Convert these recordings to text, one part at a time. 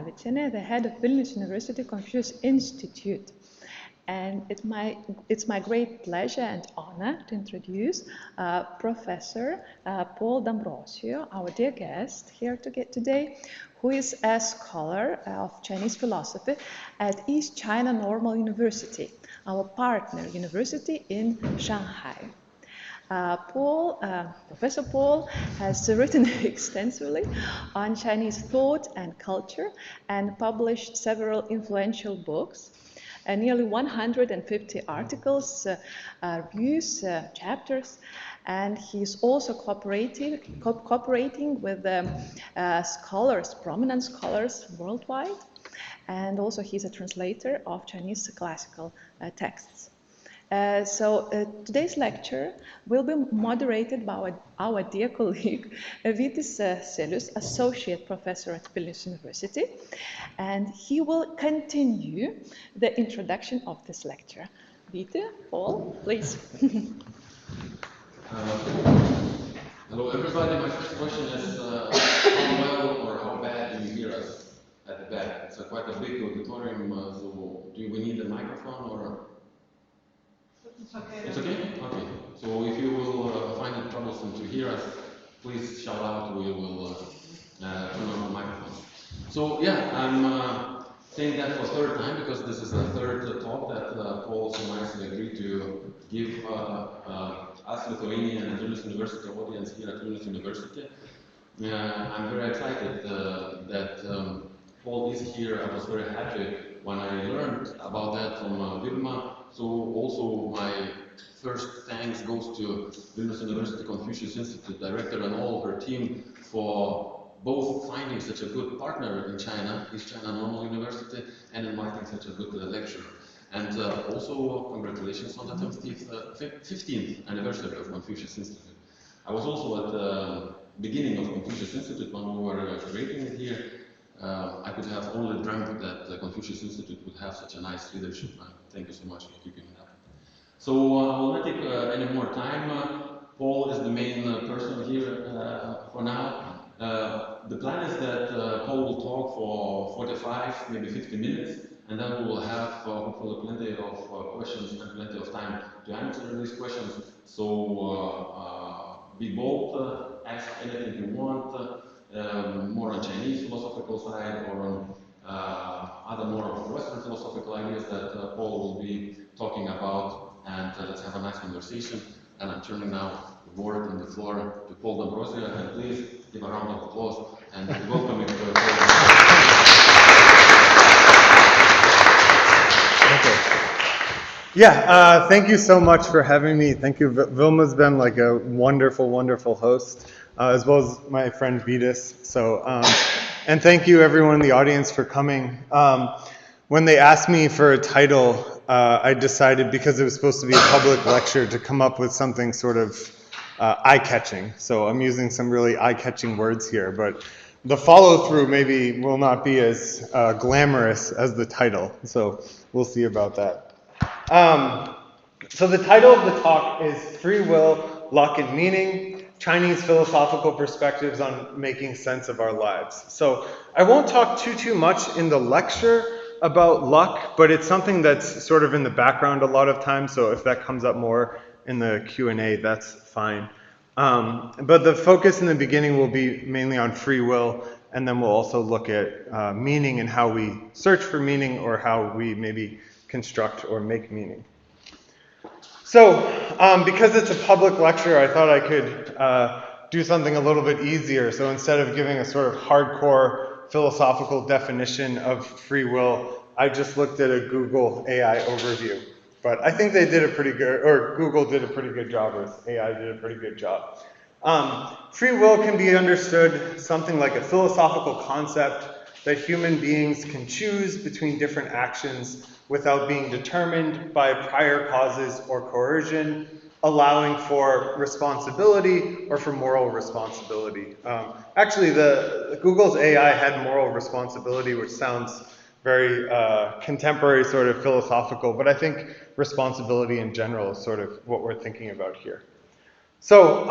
Ivicene, the head of Vilnius University Confucius Institute. And it's my great pleasure and honor to introduce Professor Paul D'Ambrosio, our dear guest here today, who is a scholar of Chinese philosophy at East China Normal University, our partner university in Shanghai. Professor Paul has written extensively on Chinese thought and culture and published several influential books, nearly 150 articles, reviews, chapters, and he's also cooperating with scholars, prominent scholars worldwide, and also he's a translator of Chinese classical texts. Today's lecture will be moderated by our dear colleague, Vytis Selius, Associate Professor at Vilnius University, and he will continue the introduction of this lecture. Vytis, Paul, please. Hello everybody, my first question is how well or how bad do you hear us at the back? It's quite a big auditorium, so do we need a microphone or? It's okay. It's okay? Okay. So if you will find it troublesome to hear us, please shout out. We will turn on the microphone. So yeah, I'm saying that for a third time because this is the third talk that Paul so nicely agreed to give us Lithuanian and Vilnius University audience here at Vilnius University. I'm very excited that Paul is here. I was very happy when I learned about that from Vilma. So also my first thanks goes to Vilnius University Confucius Institute director and all of her team for both finding such a good partner in China, East China Normal University, and inviting such a good lecturer. And also congratulations on the 15th anniversary of Confucius Institute. I was also at the beginning of Confucius Institute when we were creating it here. I could have only dreamt that the Confucius Institute would have such a nice leadership. Thank you so much for keeping it up. So I will not take any more time. Paul is the main person here for now. The plan is that Paul will talk for 45, maybe 50 minutes, and then we will have hopefully plenty of questions and plenty of time to answer these questions. So be bold, ask anything you want. More on Chinese philosophical side or on other more of Western philosophical ideas that Paul will be talking about, and let's have a nice conversation. And I'm turning now the board and the floor to Paul D'Ambrosio, and please give a round of applause and welcome him to Paul. Okay. Yeah, thank you so much for having me. Thank you. Vilma's been like a wonderful, wonderful host. As well as my friend Vytis. So, and thank you everyone in the audience for coming. When they asked me for a title, I decided, because it was supposed to be a public lecture, to come up with something sort of eye-catching. So I'm using some really eye-catching words here, but the follow-through maybe will not be as glamorous as the title. So we'll see about that. So the title of the talk is Free Will, Luck, and Meaning, Chinese Philosophical Perspectives on Making Sense of Our Lives. So I won't talk too much in the lecture about luck, but it's something that's sort of in the background a lot of times, so if that comes up more in the Q&A, that's fine. But the focus in the beginning will be mainly on free will, and then we'll also look at meaning and how we search for meaning or how we maybe construct or make meaning. So, because it's a public lecture, I thought I could do something a little bit easier. So instead of giving a sort of hardcore philosophical definition of free will, I just looked at a Google AI overview. But I think they did a pretty good, or Google did a pretty good job, or AI did a pretty good job. Free will can be understood something like a philosophical concept that human beings can choose between different actions without being determined by prior causes or coercion, allowing for responsibility or for moral responsibility. Actually, the Google's AI had moral responsibility, which sounds very contemporary, sort of philosophical, but I think responsibility in general is sort of what we're thinking about here. So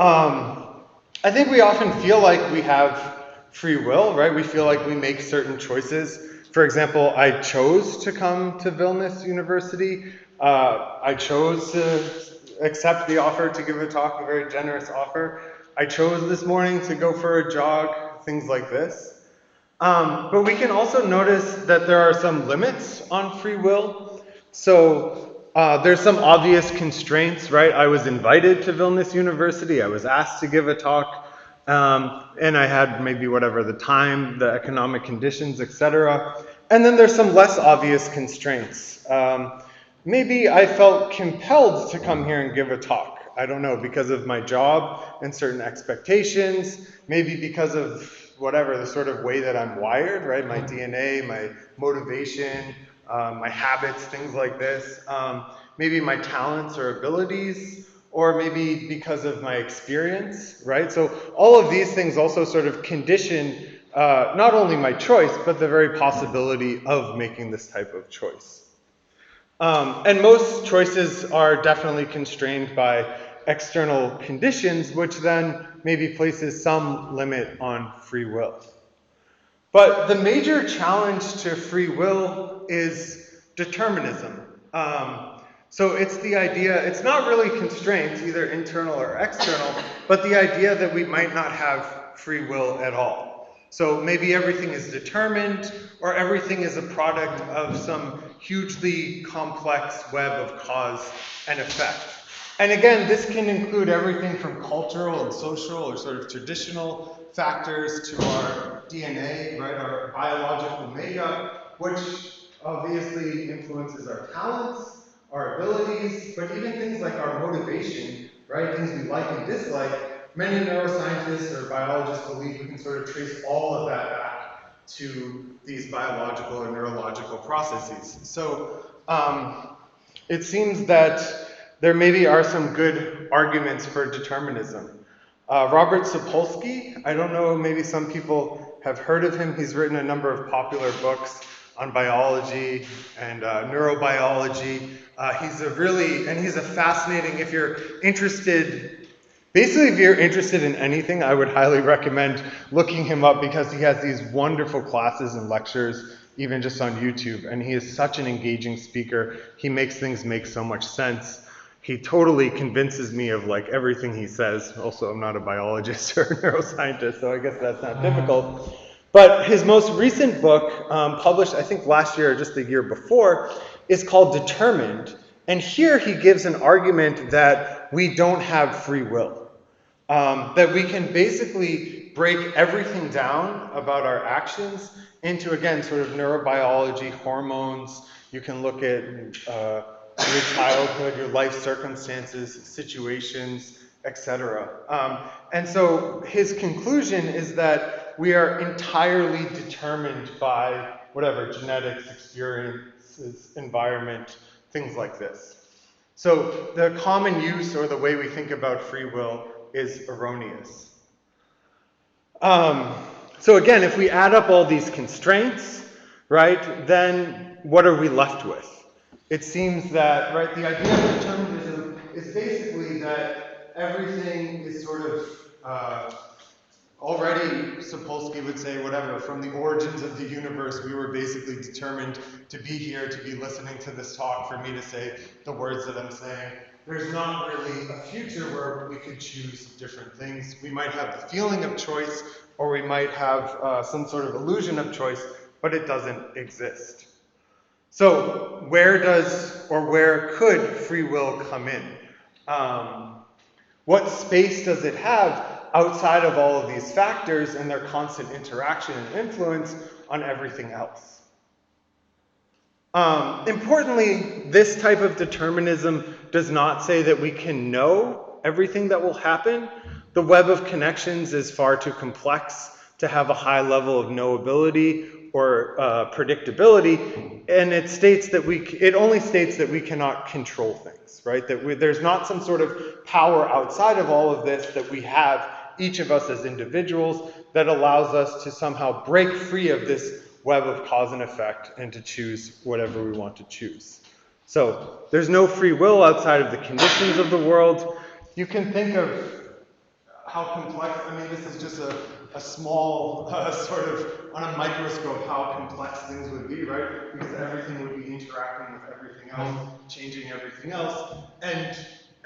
I think we often feel like we have free will, right? We feel like we make certain choices. For example, I chose to come to Vilnius University. I chose to accept the offer to give a talk, a very generous offer. I chose this morning to go for a jog, things like this. But we can also notice that there are some limits on free will. So there's some obvious constraints, right? I was invited to Vilnius University. I was asked to give a talk. And I had maybe whatever the time, the economic conditions, etc. And then there's some less obvious constraints. Maybe I felt compelled to come here and give a talk. I don't know, because of my job and certain expectations, maybe because of whatever, the sort of way that I'm wired, right? My DNA, my motivation, my habits, things like this. Maybe my talents or abilities, or maybe because of my experience, right? So all of these things also sort of condition not only my choice, but the very possibility of making this type of choice. And most choices are definitely constrained by external conditions, which then maybe places some limit on free will. But the major challenge to free will is determinism. So it's the idea, it's not really constraints, either internal or external, but the idea that we might not have free will at all. So maybe everything is determined, or everything is a product of some hugely complex web of cause and effect. And again, this can include everything from cultural and social or sort of traditional factors to our DNA, right, our biological makeup, which obviously influences our talents, our abilities, but even things like our motivation, right, things we like and dislike. Many neuroscientists or biologists believe we can sort of trace all of that back to these biological or neurological processes. So it seems that there maybe are some good arguments for determinism. Robert Sapolsky, I don't know, maybe some people have heard of him. He's written a number of popular books on biology and neurobiology. He's a fascinating, if you're interested, basically if you're interested in anything, I would highly recommend looking him up, because he has these wonderful classes and lectures, even just on YouTube, and he is such an engaging speaker. He makes things make so much sense. He totally convinces me of like everything he says. Also, I'm not a biologist or a neuroscientist, so I guess that's not difficult. But his most recent book, published I think last year or just the year before, is called Determined. And here he gives an argument that we don't have free will. That we can basically break everything down about our actions into, again, sort of neurobiology, hormones. You can look at your childhood, your life circumstances, situations, etc. And so his conclusion is that we are entirely determined by whatever, genetics, experiences, environment, things like this. So the common use, or the way we think about free will, is erroneous. So again, if we add up all these constraints, right, then what are we left with? It seems that, right, the idea of determinism is basically that everything is sort of already, Sapolsky would say, whatever, from the origins of the universe, we were basically determined to be here, to be listening to this talk, for me to say the words that I'm saying. There's not really a future where we could choose different things. We might have the feeling of choice, or we might have some sort of illusion of choice, but it doesn't exist. So where could free will come in? What space does it have outside of all of these factors and their constant interaction and influence on everything else? Importantly, this type of determinism does not say that we can know everything that will happen. The web of connections is far too complex to have a high level of knowability or predictability, and it only states that we cannot control things, right? That there's not some sort of power outside of all of this that we have, each of us as individuals, that allows us to somehow break free of this web of cause and effect and to choose whatever we want to choose. So there's no free will outside of the conditions of the world. You can think of how complex, I mean, this is just a a small sort of on a microscope how complex things would be, right? Because everything would be interacting with everything else, changing everything else. And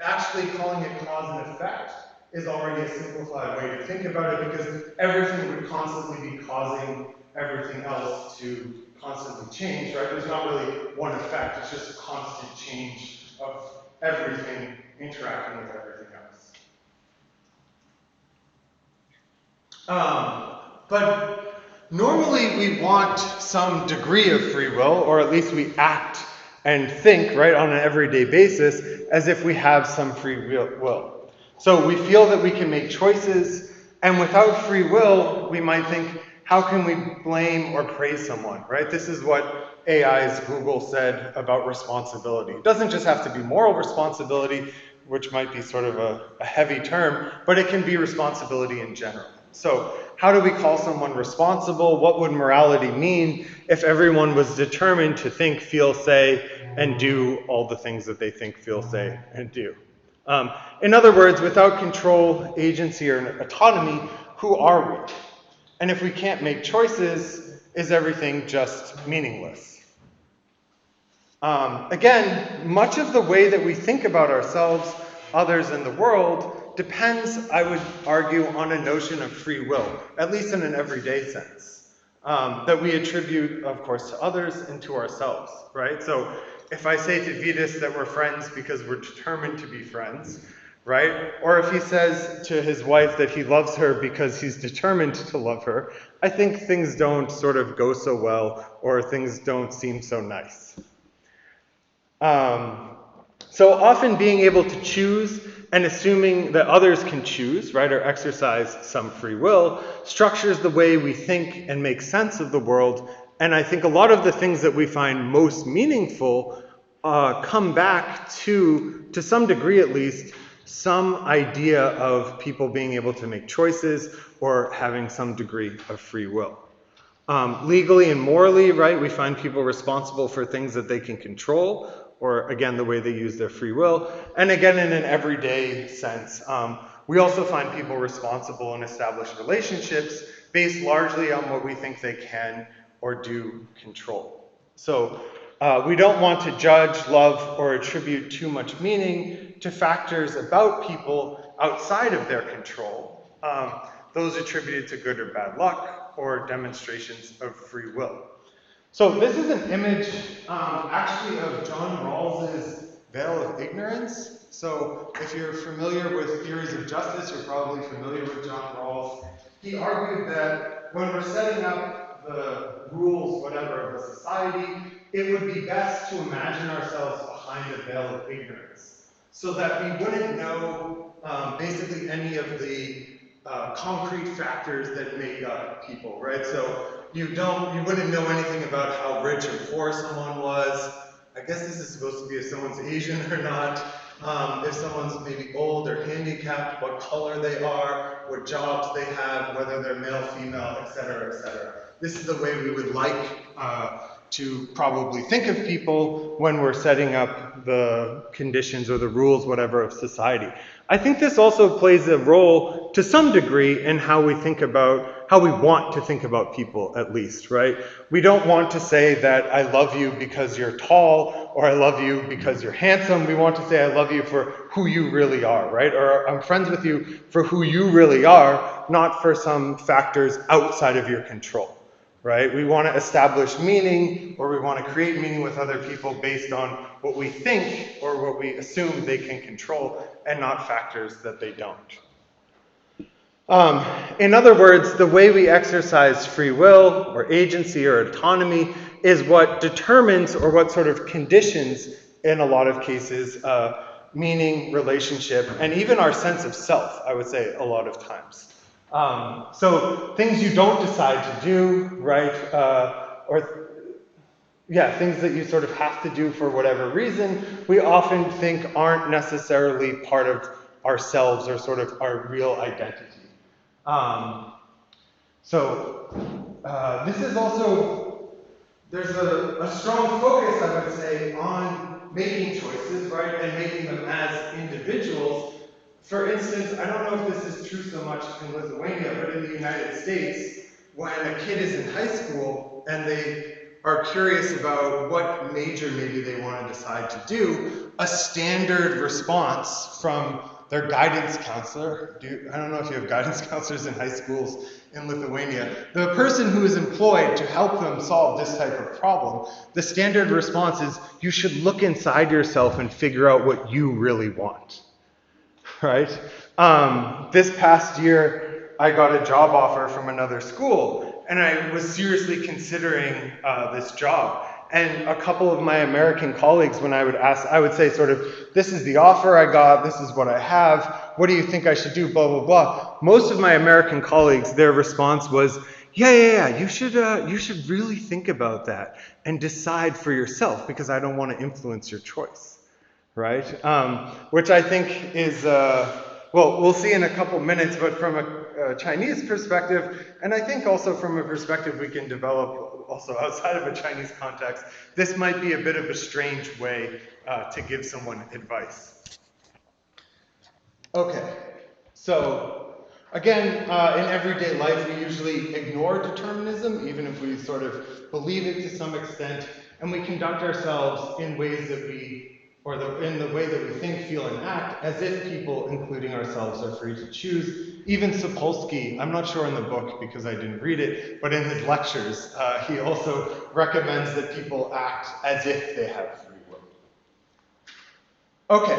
actually calling it cause and effect is already a simplified way to think about it, because everything would constantly be causing everything else to constantly change, right? There's not really one effect, it's just a constant change of everything interacting with everything else. But normally we want some degree of free will, or at least we act and think, right, on an everyday basis as if we have some free will. So we feel that we can make choices, and without free will, we might think, how can we blame or praise someone, right? This is what AI's Google said about responsibility. It doesn't just have to be moral responsibility, which might be sort of a heavy term, but it can be responsibility in general. So how do we call someone responsible? What would morality mean if everyone was determined to think, feel, say, and do all the things that they think, feel, say, and do? In other words, without control, agency, or autonomy, who are we? And if we can't make choices, is everything just meaningless? Again, much of the way that we think about ourselves, others, and the world depends, I would argue, on a notion of free will, at least in an everyday sense, that we attribute, of course, to others and to ourselves, right? So if I say to Vidas that we're friends because we're determined to be friends, right? Or if he says to his wife that he loves her because he's determined to love her, I think things don't sort of go so well, or things don't seem so nice. So often being able to choose and assuming that others can choose, right, or exercise some free will, structures the way we think and make sense of the world. And I think a lot of the things that we find most meaningful come back to some degree at least, some idea of people being able to make choices or having some degree of free will. Legally and morally, right, we find people responsible for things that they can control, or again, the way they use their free will. And again, in an everyday sense, we also find people responsible in established relationships based largely on what we think they can or do control. So we don't want to judge, love, or attribute too much meaning to factors about people outside of their control, those attributed to good or bad luck or demonstrations of free will. So this is an image actually of John Rawls's Veil of Ignorance. So if you're familiar with theories of justice, you're probably familiar with John Rawls. He argued that when we're setting up the rules, whatever, of a society, it would be best to imagine ourselves behind a veil of ignorance, so that we wouldn't know basically any of the concrete factors that make up people, right? So you wouldn't know anything about how rich or poor someone was. I guess this is supposed to be if someone's Asian or not, if someone's maybe old or handicapped, what color they are, what jobs they have, whether they're male, female, etc., etc. This is the way we would like to probably think of people when we're setting up the conditions or the rules, whatever, of society. I think this also plays a role to some degree in how we think about, how we want to think about people, at least, right? We don't want to say that I love you because you're tall, or I love you because you're handsome. We want to say I love you for who you really are, right? Or I'm friends with you for who you really are, not for some factors outside of your control. Right? We want to establish meaning, or we want to create meaning with other people based on what we think or what we assume they can control, and not factors that they don't. In other words, the way we exercise free will or agency or autonomy is what determines, or what sort of conditions, in a lot of cases, meaning, relationship, and even our sense of self, I would say, a lot of times. So things you don't decide to do, right, things that you sort of have to do for whatever reason, we often think aren't necessarily part of ourselves or sort of our real identity. This is also, there's a strong focus, I would say, on making choices, right, and making them as individuals, For instance, I don't know if this is true so much in Lithuania, but in the United States, when a kid is in high school and they are curious about what major maybe they want to decide to do, a standard response from their guidance counselor, I don't know if you have guidance counselors in high schools in Lithuania, the person who is employed to help them solve this type of problem, the standard response is, you should look inside yourself and figure out what you really want, right? This past year, I got a job offer from another school, and I was seriously considering this job. And a couple of my American colleagues, when I would ask, I would say sort of, this is the offer I got, this is what I have, what do you think I should do, blah, blah, blah. Most of my American colleagues, their response was, yeah, you should really think about that and decide for yourself, because I don't want to influence your choice, right? Which I think is, well, we'll see in a couple minutes, but from a Chinese perspective, and I think also from a perspective we can develop also outside of a Chinese context, this might be a bit of a strange way to give someone advice. Okay, so again, in everyday life, we usually ignore determinism, even if we sort of believe it to some extent, and we conduct ourselves in ways that in the way that we think, feel, and act, as if people, including ourselves, are free to choose. Even Sapolsky, I'm not sure in the book because I didn't read it, but in his lectures, he also recommends that people act as if they have free will. Okay,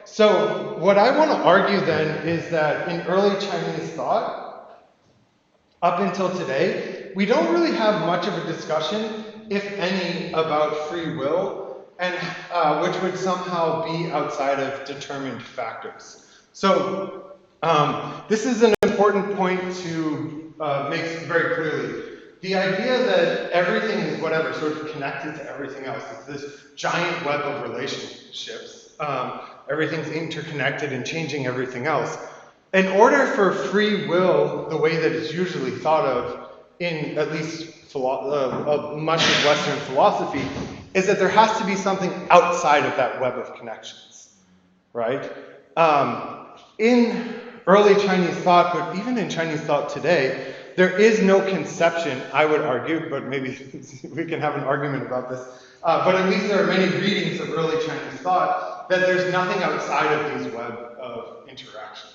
so what I want to argue then is that in early Chinese thought, up until today, we don't really have much of a discussion, if any, about free will, and which would somehow be outside of determined factors. So this is an important point to make very clearly. The idea that everything is whatever, sort of connected to everything else. It's this giant web of relationships. Everything's interconnected and changing everything else. In order for free will, the way that it's usually thought of in at least much of Western philosophy, is that there has to be something outside of that web of connections, right? In early Chinese thought, but even in Chinese thought today, there is no conception, I would argue, but maybe we can have an argument about this, but at least there are many readings of early Chinese thought that there's nothing outside of these web of interactions.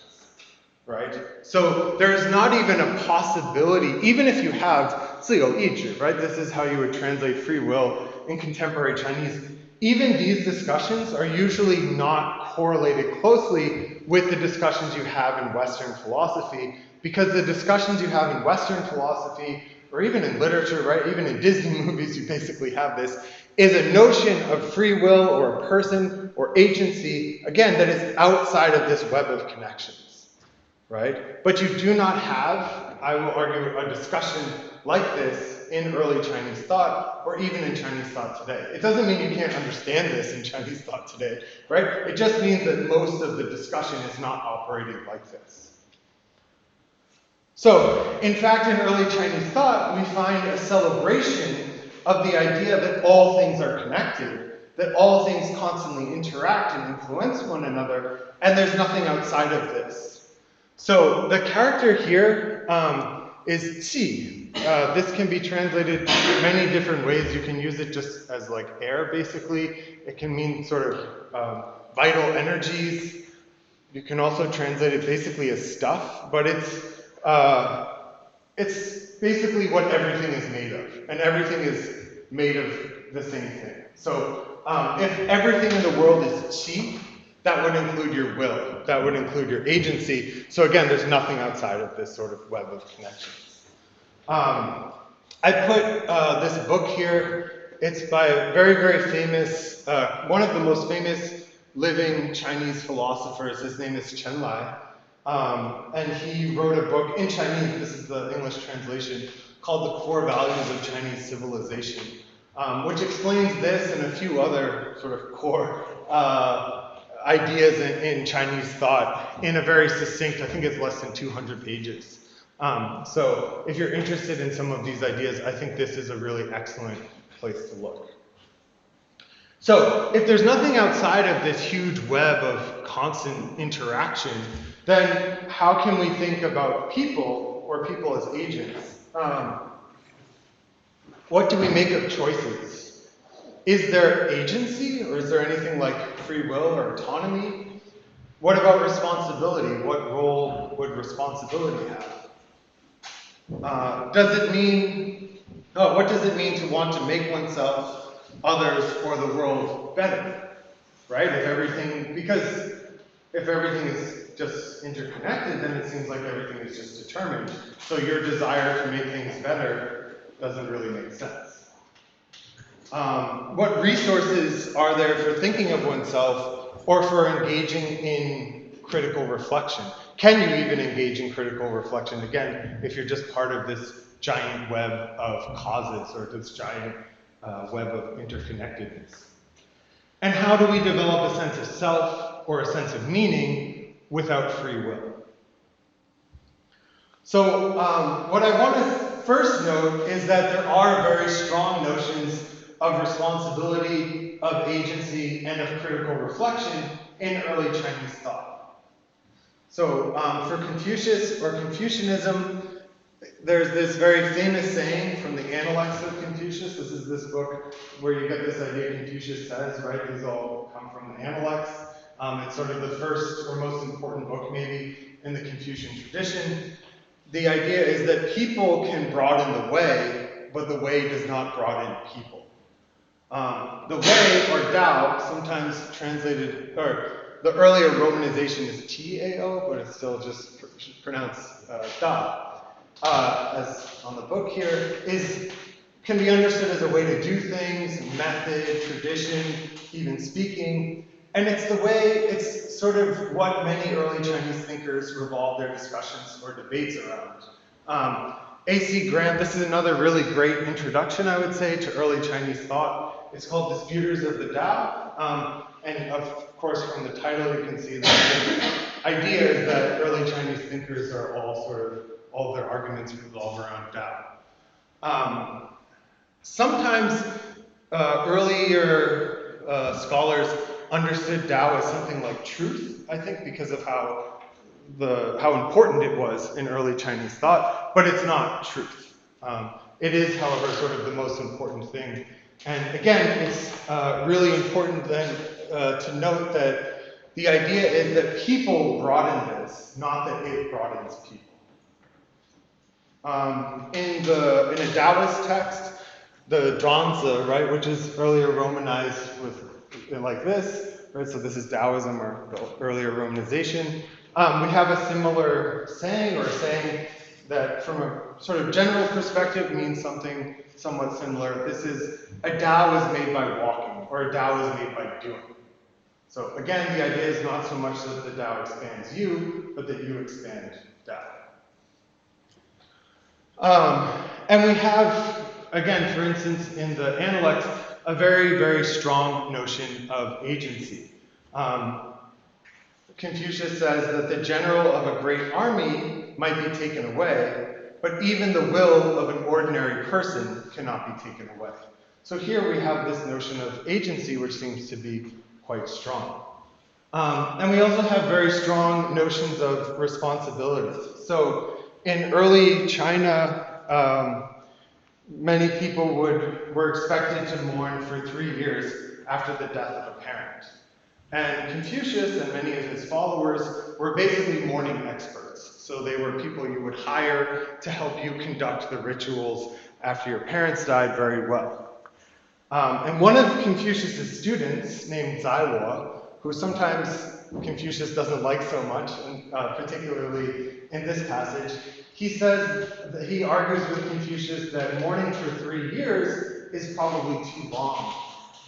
Right? So there's not even a possibility, even if you have 自由意志, right? This is how you would translate free will in contemporary Chinese. Even these discussions are usually not correlated closely with the discussions you have in Western philosophy, because the discussions you have in Western philosophy, or even in literature, right? Even in Disney movies, you basically have this, is a notion of free will or a person or agency, again, that is outside of this web of connections. Right? But you do not have, I will argue, a discussion like this in early Chinese thought, or even in Chinese thought today. It doesn't mean you can't understand this in Chinese thought today, right? It just means that most of the discussion is not operating like this. So, in fact, in early Chinese thought, we find a celebration of the idea that all things are connected, that all things constantly interact and influence one another, and there's nothing outside of this. So the character here is qi. This can be translated many different ways. You can use it just as like air, basically. It can mean sort of vital energies. You can also translate it basically as stuff, but it's basically what everything is made of, and everything is made of the same thing. So if everything in the world is qi, that would include your will. That would include your agency. So again, there's nothing outside of this sort of web of connections. I put this book here. It's by a very, very famous, one of the most famous living Chinese philosophers. His name is Chen Lai. And he wrote a book in Chinese, this is the English translation, called The Core Values of Chinese Civilization, which explains this and a few other sort of core ideas in Chinese thought in a very succinct, I think it's less than 200 pages. So if you're interested in some of these ideas, I think this is a really excellent place to look. So if there's nothing outside of this huge web of constant interaction, then how can we think about people or people as agents? What do we make of choices? Is there agency, or is there anything like free will or autonomy? What about responsibility? What role would responsibility have? What does it mean to want to make oneself, others, or the world better? Right? Because if everything is just interconnected, then it seems like everything is just determined. So your desire to make things better doesn't really make sense. What resources are there for thinking of oneself or for engaging in critical reflection? Can you even engage in critical reflection, again, if you're just part of this giant web of causes or this giant web of interconnectedness? And how do we develop a sense of self or a sense of meaning without free will? So what I want to first note is that there are very strong notions of responsibility, of agency, and of critical reflection in early Chinese thought. So for Confucius or Confucianism, there's this very famous saying from the Analects of Confucius. This is this book where you get this idea Confucius says, right? These all come from the Analects. It's sort of the first or most important book maybe in the Confucian tradition. The idea is that people can broaden the way, but the way does not broaden people. The way, or Dao, sometimes translated, or the earlier romanization is T-A-O, but it's still just pronounced Dao. As on the book here, can be understood as a way to do things, method, tradition, even speaking. And it's sort of what many early Chinese thinkers revolved their discussions or debates around. A.C. Grant, this is another really great introduction, I would say, to early Chinese thought. It's called Disputers of the Tao. And of course, from the title, you can see that the idea is that early Chinese thinkers are all of their arguments revolve around Tao. Sometimes earlier scholars understood Tao as something like truth, I think, because of how important it was in early Chinese thought, but it's not truth. It is, however, sort of the most important thing. And again, it's really important then to note that the idea is that people broaden this, not that it broadens people. In a Daoist text, the Zhuangzi, right, which is earlier Romanized like this, right? So this is Taoism or the earlier Romanization. We have a similar saying, or a saying that from a sort of general perspective means something somewhat similar. This is, a Tao is made by walking, or a Tao is made by doing. So again, the idea is not so much that the Tao expands you, but that you expand Tao. And we have, again, for instance, in the Analects, a very, very strong notion of agency. Confucius says that the general of a great army might be taken away, but even the will of an ordinary person cannot be taken away. So here we have this notion of agency, which seems to be quite strong. And we also have very strong notions of responsibility. So in early China, many people were expected to mourn for 3 years after the death of a parent. And Confucius and many of his followers were basically mourning experts. So they were people you would hire to help you conduct the rituals after your parents died very well. And one of Confucius's students, named Zaiwo, who sometimes Confucius doesn't like so much, particularly in this passage, he says that he argues with Confucius that mourning for 3 years is probably too long,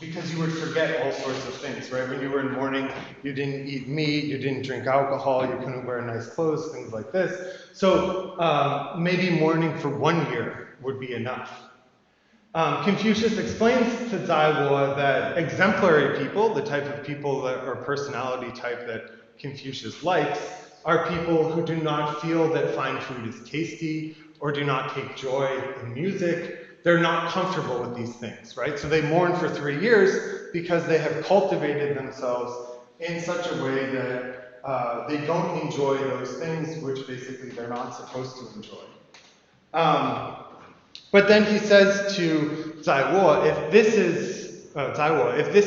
because you would forget all sorts of things, right? When you were in mourning, you didn't eat meat, you didn't drink alcohol, you couldn't wear nice clothes, things like this. So maybe mourning for 1 year would be enough. Confucius explains to Zaiwo that exemplary people, the type of people or personality type that Confucius likes, are people who do not feel that fine food is tasty, or do not take joy in music, they're not comfortable with these things, right? So they mourn for 3 years because they have cultivated themselves in such a way that they don't enjoy those things which basically they're not supposed to enjoy. But then he says to Zaiwo, if this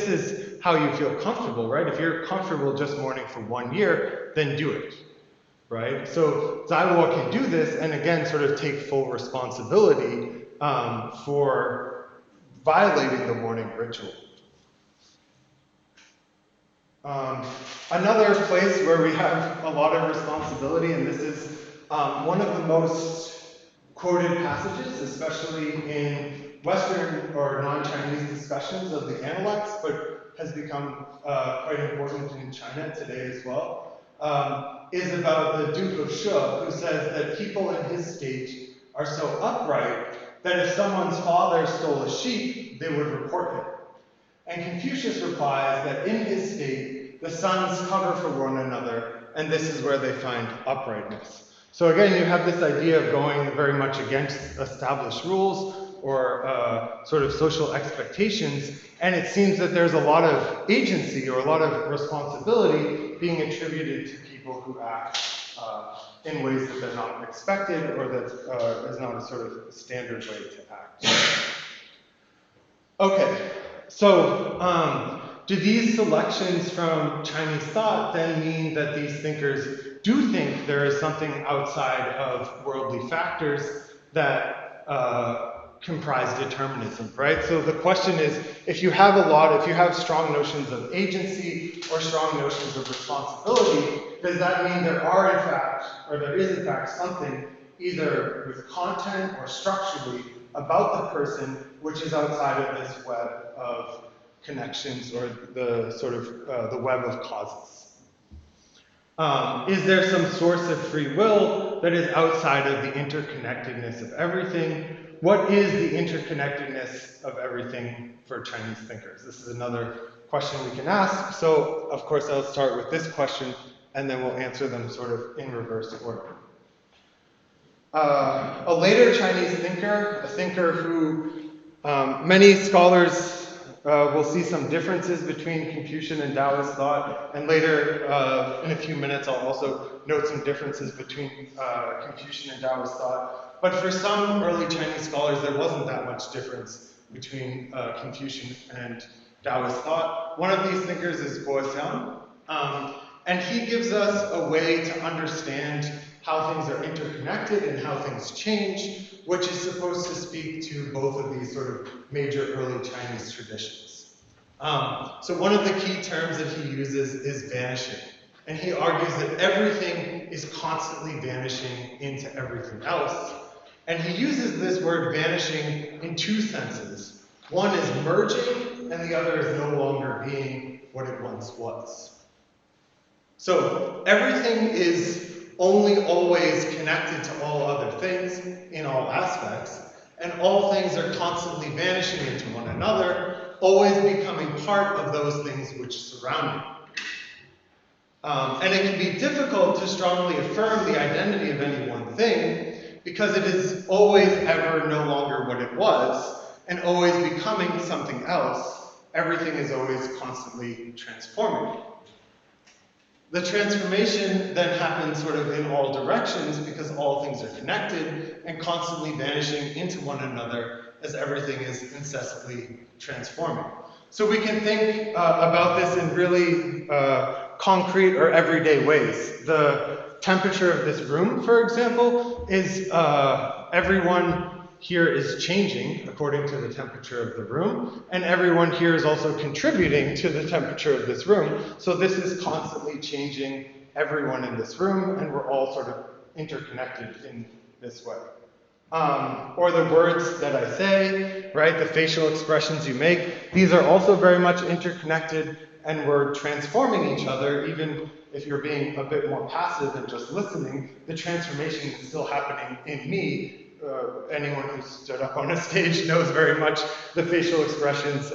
is how you feel comfortable, right? If you're comfortable just mourning for 1 year, then do it, right? So Zaiwo can do this and again sort of take full responsibility for violating the mourning ritual. Another place where we have a lot of responsibility, and this is one of the most quoted passages, especially in Western or non-Chinese discussions of the Analects, but has become quite important in China today as well, is about the Duke of She, who says that people in his state are so upright that if someone's father stole a sheep, they would report him. And Confucius replies that in his state, the sons cover for one another, and this is where they find uprightness. So again, you have this idea of going very much against established rules or sort of social expectations, and it seems that there's a lot of agency or a lot of responsibility being attributed to people who act in ways that they're not expected or that is not a sort of standard way to act. Okay, so do these selections from Chinese thought then mean that these thinkers do think there is something outside of worldly factors that comprise determinism, right? So the question is, if you have strong notions of agency or strong notions of responsibility, does that mean there is in fact something either with content or structurally about the person which is outside of this web of connections or the sort of the web of causes? Is there some source of free will that is outside of the interconnectedness of everything? What is the interconnectedness of everything for Chinese thinkers? This is another question we can ask. So, of course, I'll start with this question, and then we'll answer them sort of in reverse order. A later Chinese thinker, a thinker who many scholars will see some differences between Confucian and Daoist thought, and later in a few minutes I'll also note some differences between Confucian and Daoist thought. But for some early Chinese scholars there wasn't that much difference between Confucian and Daoist thought. One of these thinkers is Xuetang, and he gives us a way to understand how things are interconnected and how things change, which is supposed to speak to both of these sort of major early Chinese traditions. So one of the key terms that he uses is vanishing. And he argues that everything is constantly vanishing into everything else. And he uses this word vanishing in two senses. One is merging, and the other is no longer being what it once was. So everything is only always connected to all other things in all aspects, and all things are constantly vanishing into one another, always becoming part of those things which surround it. And it can be difficult to strongly affirm the identity of any one thing, because it is always ever no longer what it was, and always becoming something else. Everything is always constantly transforming. The transformation then happens sort of in all directions because all things are connected and constantly vanishing into one another as everything is incessantly transforming. So we can think about this in really concrete or everyday ways. The temperature of this room, for example, is everyone here is changing according to the temperature of the room, and everyone here is also contributing to the temperature of this room. So this is constantly changing everyone in this room, and we're all sort of interconnected in this way. Or the words that I say, right, the facial expressions you make, these are also very much interconnected, and we're transforming each other. Even if you're being a bit more passive and just listening, the transformation is still happening in me. Anyone who's stood up on a stage knows very much the facial expressions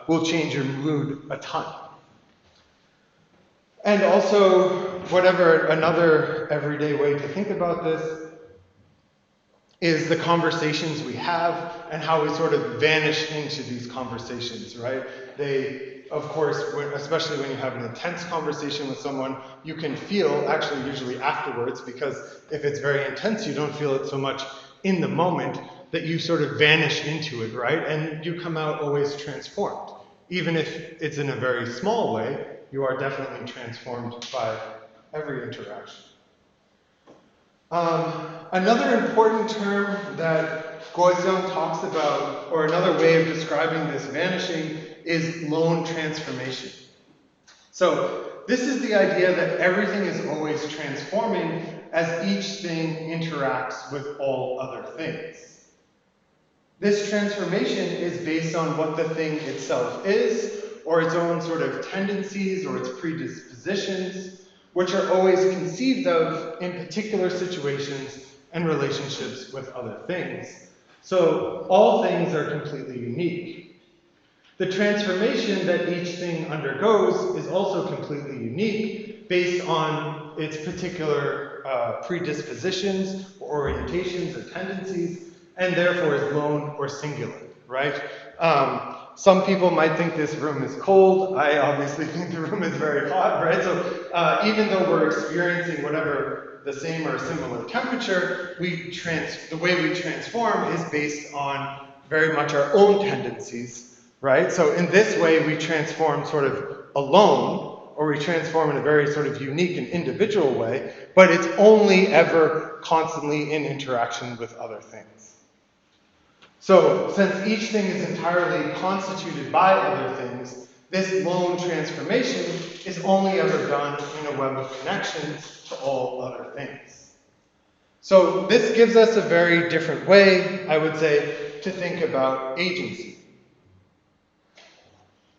will change your mood a ton. And also, whatever another everyday way to think about this is the conversations we have and how we sort of vanish into these conversations, right? They, of course, especially when you have an intense conversation with someone, you can feel, actually usually afterwards, because if it's very intense, you don't feel it so much in the moment, that you sort of vanish into it, right? And you come out always transformed. Even if it's in a very small way, you are definitely transformed by every interaction. Another important term that Guoxiang talks about, or another way of describing this vanishing, is lone transformation. So this is the idea that everything is always transforming as each thing interacts with all other things. This transformation is based on what the thing itself is, or its own sort of tendencies or its predispositions, which are always conceived of in particular situations and relationships with other things. So all things are completely unique. The transformation that each thing undergoes is also completely unique based on its particular predispositions, or orientations, or tendencies, and therefore is lone or singular, right? Some people might think this room is cold. I obviously think the room is very hot, right? So even though we're experiencing whatever the same or similar temperature, the way we transform is based on very much our own tendencies, right? So in this way, we transform sort of alone, or we transform in a very sort of unique and individual way, but it's only ever constantly in interaction with other things. So, since each thing is entirely constituted by other things, this lone transformation is only ever done in a web of connections to all other things. So, this gives us a very different way, I would say, to think about agency.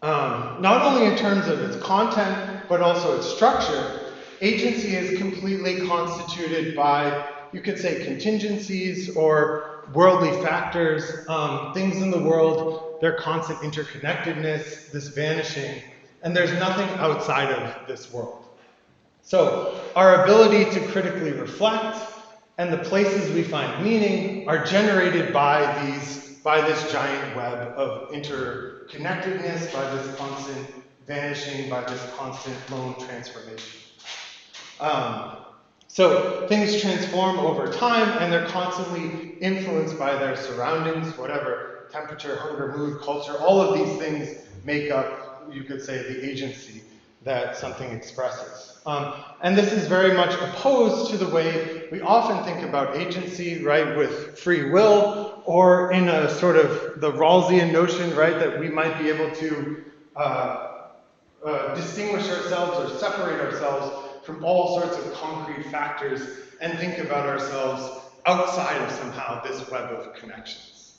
Not only in terms of its content, but also its structure, agency is completely constituted by, you could say, contingencies or worldly factors, things in the world, their constant interconnectedness, this vanishing, and there's nothing outside of this world. So our ability to critically reflect and the places we find meaning are generated by this giant web of interconnectedness, by this constant vanishing, by this constant lone transformation. So things transform over time, and they're constantly influenced by their surroundings, whatever temperature, hunger, mood, culture, all of these things make up, you could say, the agency that something expresses. And this is very much opposed to the way we often think about agency, right, with free will, or in a sort of the Rawlsian notion, right, that we might be able to distinguish ourselves or separate ourselves from all sorts of concrete factors and think about ourselves outside of somehow this web of connections.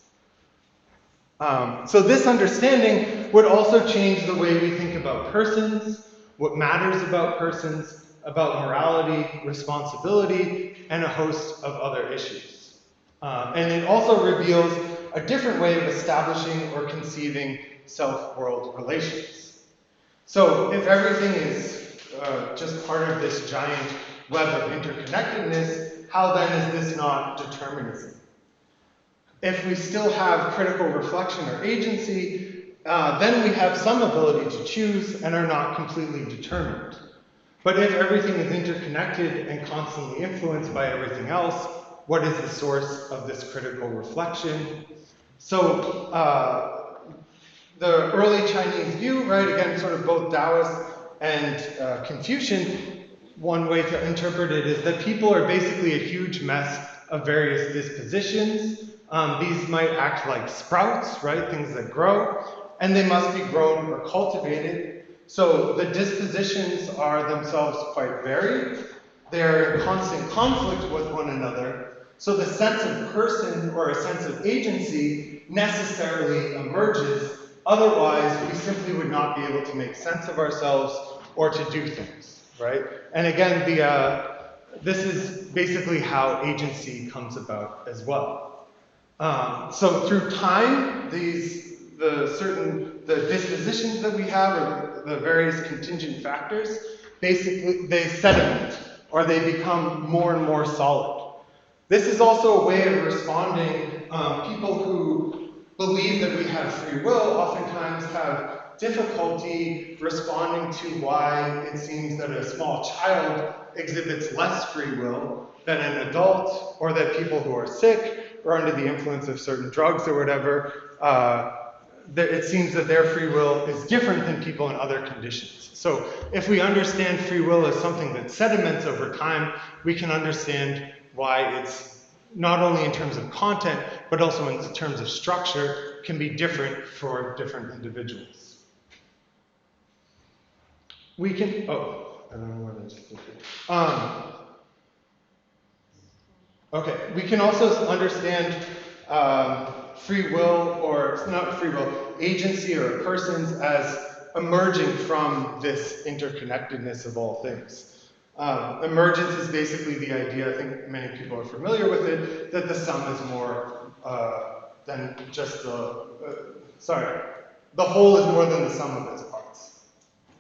So this understanding would also change the way we think about persons, what matters about persons, about morality, responsibility, and a host of other issues. And it also reveals a different way of establishing or conceiving self-world relations. So if everything is just part of this giant web of interconnectedness, how then is this not determinism? If we still have critical reflection or agency, then we have some ability to choose and are not completely determined. But if everything is interconnected and constantly influenced by everything else, what is the source of this critical reflection? So the early Chinese view, right, again, sort of both Daoist and Confucian, one way to interpret it is that people are basically a huge mess of various dispositions. These might act like sprouts, right, things that grow, and they must be grown or cultivated. So the dispositions are themselves quite varied. They're in constant conflict with one another. So the sense of person or a sense of agency necessarily emerges. Otherwise, we simply would not be able to make sense of ourselves or to do things, right? And again, this is basically how agency comes about as well. So through time, the dispositions that we have, or the various contingent factors, basically they sediment, or they become more and more solid. This is also a way of responding. People who believe that we have free will oftentimes have difficulty responding to why it seems that a small child exhibits less free will than an adult, or that people who are sick or under the influence of certain drugs or whatever, it seems that their free will is different than people in other conditions. So if we understand free will as something that sediments over time, we can understand why it's not only in terms of content, but also in terms of structure, can be different for different individuals. We can, I don't know where that's okay, we can also understand free will, or not free will, agency or persons as emerging from this interconnectedness of all things. Emergence is basically the idea, I think many people are familiar with it, that the sum is more than just the whole is more than the sum of its parts.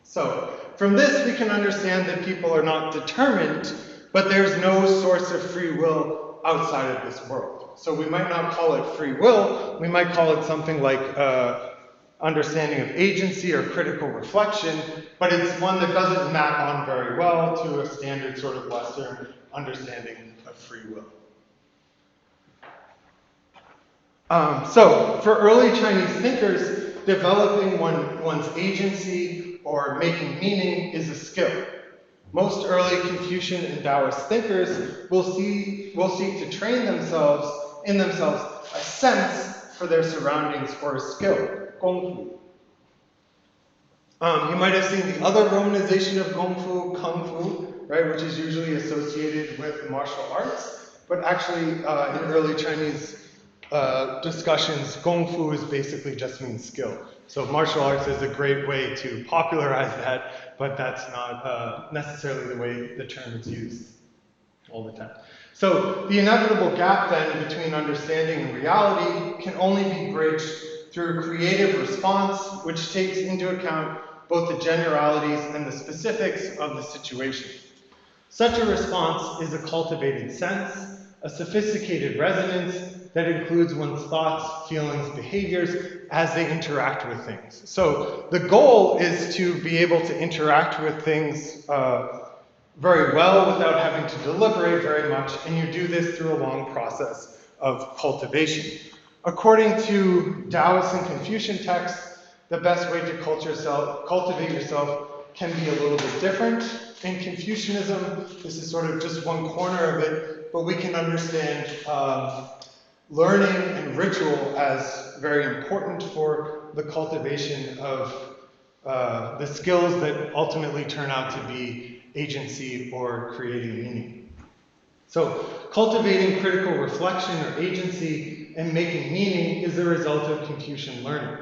So from this we can understand that people are not determined, but there's no source of free will outside of this world. So we might not call it free will, we might call it something like understanding of agency or critical reflection, but it's one that doesn't map on very well to a standard sort of Western understanding of free will. So for early Chinese thinkers, developing one's agency or making meaning is a skill. Most early Confucian and Daoist thinkers will seek to train themselves a sense for their surroundings or a skill. Gongfu. You might have seen the other romanization of Gongfu, Kung Fu, right, which is usually associated with martial arts, but actually in early Chinese discussions, Gongfu is basically just means skill. So martial arts is a great way to popularize that, but that's not necessarily the way the term is used all the time. So the inevitable gap then between understanding and reality can only be bridged through creative response, which takes into account both the generalities and the specifics of the situation. Such a response is a cultivated sense, a sophisticated resonance that includes one's thoughts, feelings, behaviors as they interact with things. So the goal is to be able to interact with things very well without having to deliberate very much, and you do this through a long process of cultivation. According to Taoist and Confucian texts, the best way to cultivate yourself can be a little bit different. In Confucianism, this is sort of just one corner of it, but we can understand learning and ritual as very important for the cultivation of the skills that ultimately turn out to be agency or creating meaning. So cultivating critical reflection or agency and making meaning is the result of Confucian learning,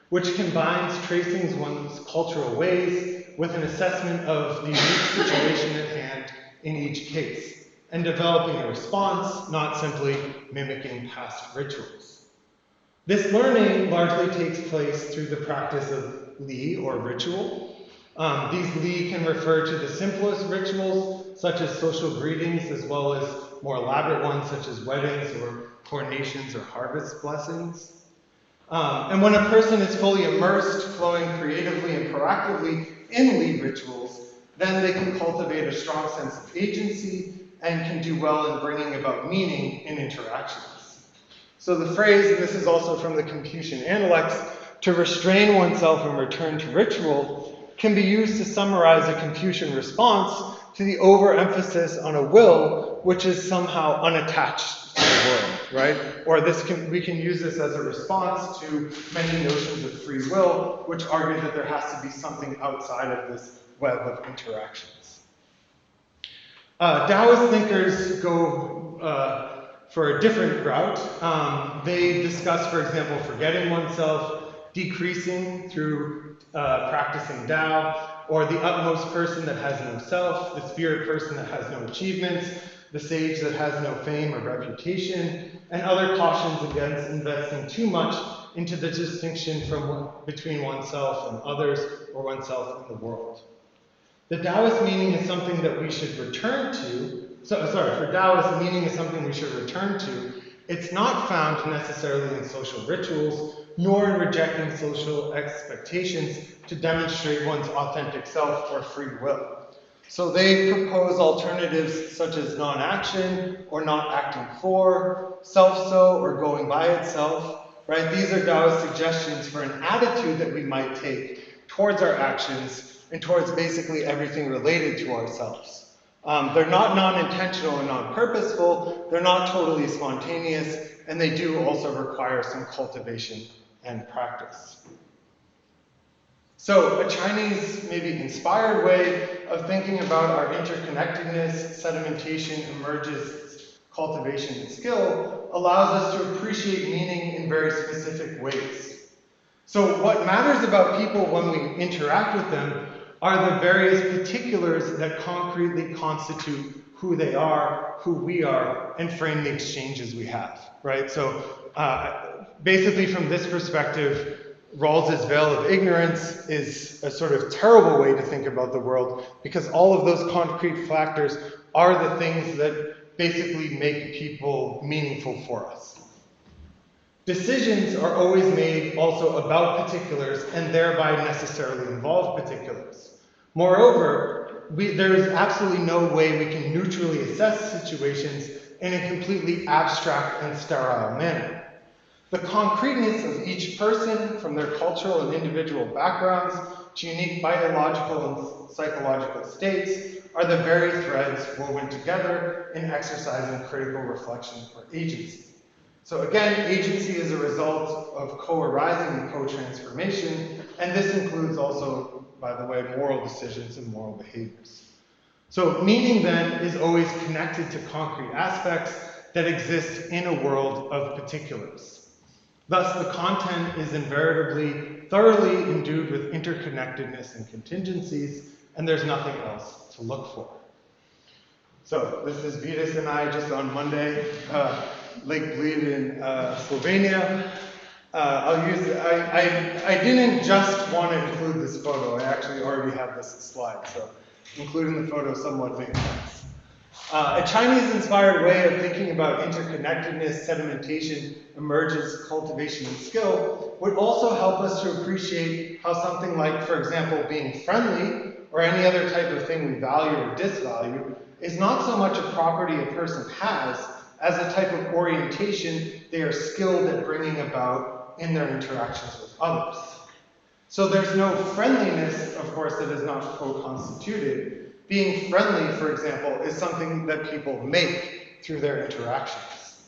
which combines tracing one's cultural ways with an assessment of the unique situation at hand in each case, and developing a response, not simply mimicking past rituals. This learning largely takes place through the practice of li, or ritual. These li can refer to the simplest rituals, such as social greetings, as well as more elaborate ones, such as weddings or coronations or harvest blessings. And when a person is fully immersed, flowing creatively and proactively in li rituals, then they can cultivate a strong sense of agency and can do well in bringing about meaning in interactions. So the phrase, and this is also from the Confucian Analects, to restrain oneself and return to ritual, can be used to summarize a Confucian response to the overemphasis on a will which is somehow unattached to the world, right? Or we can use this as a response to many notions of free will, which argue that there has to be something outside of this web of interactions. Taoist thinkers go for a different route. They discuss, for example, forgetting oneself, decreasing through practicing Tao, or the utmost person that has no self, the spirit person that has no achievements, the sage that has no fame or reputation, and other cautions against investing too much into the distinction between oneself and others, or oneself and the world. The Taoist meaning is something that we should return to, for Taoist, meaning is something we should return to. It's not found necessarily in social rituals, nor in rejecting social expectations to demonstrate one's authentic self or free will. So they propose alternatives such as non-action or not acting for, self-so or going by itself, right? These are Taoist suggestions for an attitude that we might take towards our actions and towards basically everything related to ourselves. They're not non-intentional and non-purposeful, they're not totally spontaneous, and they do also require some cultivation and practice. So a Chinese, maybe inspired way of thinking about our interconnectedness, sedimentation, emerges, cultivation, and skill allows us to appreciate meaning in very specific ways. So what matters about people when we interact with them are the various particulars that concretely constitute who they are, who we are, and frame the exchanges we have, right? So basically from this perspective, Rawls's veil of ignorance is a sort of terrible way to think about the world because all of those concrete factors are the things that basically make people meaningful for us. Decisions are always made also about particulars and thereby necessarily involve particulars. Moreover, there is absolutely no way we can neutrally assess situations in a completely abstract and sterile manner. The concreteness of each person, from their cultural and individual backgrounds to unique biological and psychological states, are the very threads woven together in exercising critical reflection or agency. So again, agency is a result of co-arising and co-transformation, and this includes also, by the way, moral decisions and moral behaviors. So meaning then is always connected to concrete aspects that exist in a world of particulars. Thus, the content is invariably thoroughly endued with interconnectedness and contingencies, and there's nothing else to look for. So this is Vidas and I just on Monday, Lake Bled in Slovenia. I didn't just want to include this photo. I actually already have this slide, so including the photo somewhat makes sense. A Chinese-inspired way of thinking about interconnectedness, sedimentation, emergence, cultivation, and skill would also help us to appreciate how something like, for example, being friendly, or any other type of thing we value or disvalue, is not so much a property a person has, as a type of orientation they are skilled at bringing about in their interactions with others. So there's no friendliness, of course, that is not co-constituted. Being friendly, for example, is something that people make through their interactions.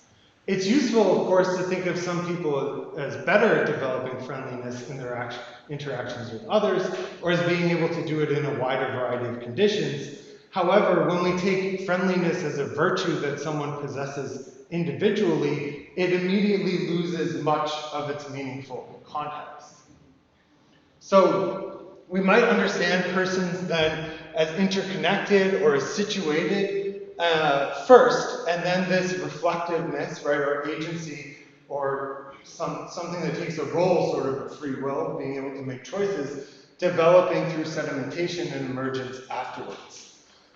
It's useful, of course, to think of some people as better at developing friendliness in their interactions with others, or as being able to do it in a wider variety of conditions. However, when we take friendliness as a virtue that someone possesses individually, it immediately loses much of its meaningful context. So we might understand persons then as interconnected or as situated first, and then this reflectiveness, right, or agency, or something that takes a role, sort of a free will, being able to make choices, developing through sedimentation and emergence afterwards.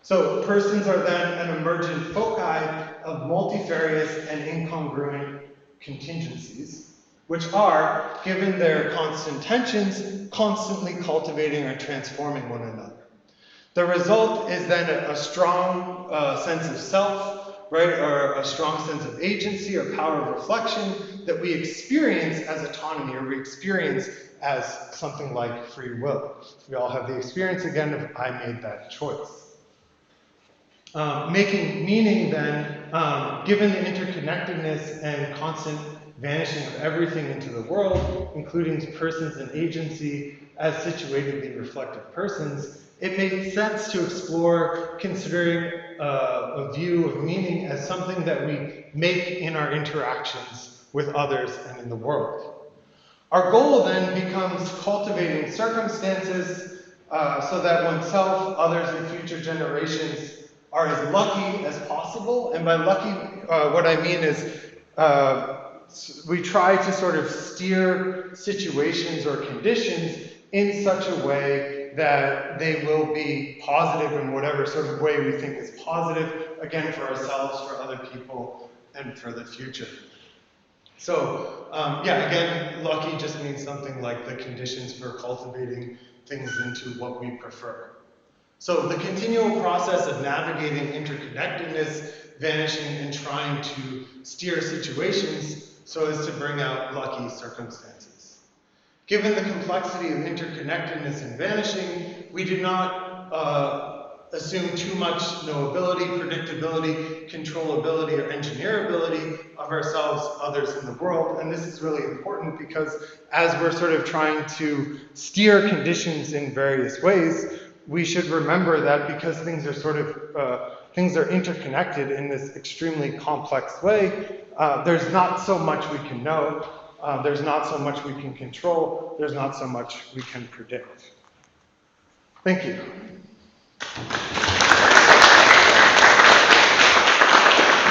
So persons are then an emergent foci of multifarious and incongruent contingencies, which are, given their constant tensions, constantly cultivating or transforming one another. The result is then a strong sense of self, right, or a strong sense of agency or power of reflection that we experience as autonomy, or we experience as something like free will. We all have the experience again of I made that choice. Making meaning then, given the interconnectedness and constant vanishing of everything into the world, including persons and agency as situatedly reflective persons, it makes sense to explore considering a view of meaning as something that we make in our interactions with others and in the world. Our goal then becomes cultivating circumstances so that oneself, others, and future generations are as lucky as possible. And by lucky, what I mean is we try to sort of steer situations or conditions in such a way that they will be positive in whatever sort of way we think is positive, again, for ourselves, for other people, and for the future. So, yeah, again, lucky just means something like the conditions for cultivating things into what we prefer. So the continual process of navigating interconnectedness, vanishing, and trying to steer situations so as to bring out lucky circumstances. Given the complexity of interconnectedness and vanishing, we do not assume too much knowability, predictability, controllability, or engineerability of ourselves, others, in the world. And this is really important because as we're sort of trying to steer conditions in various ways, we should remember that because things are sort of, things are interconnected in this extremely complex way, there's not so much we can know, there's not so much we can control, there's not so much we can predict. Thank you.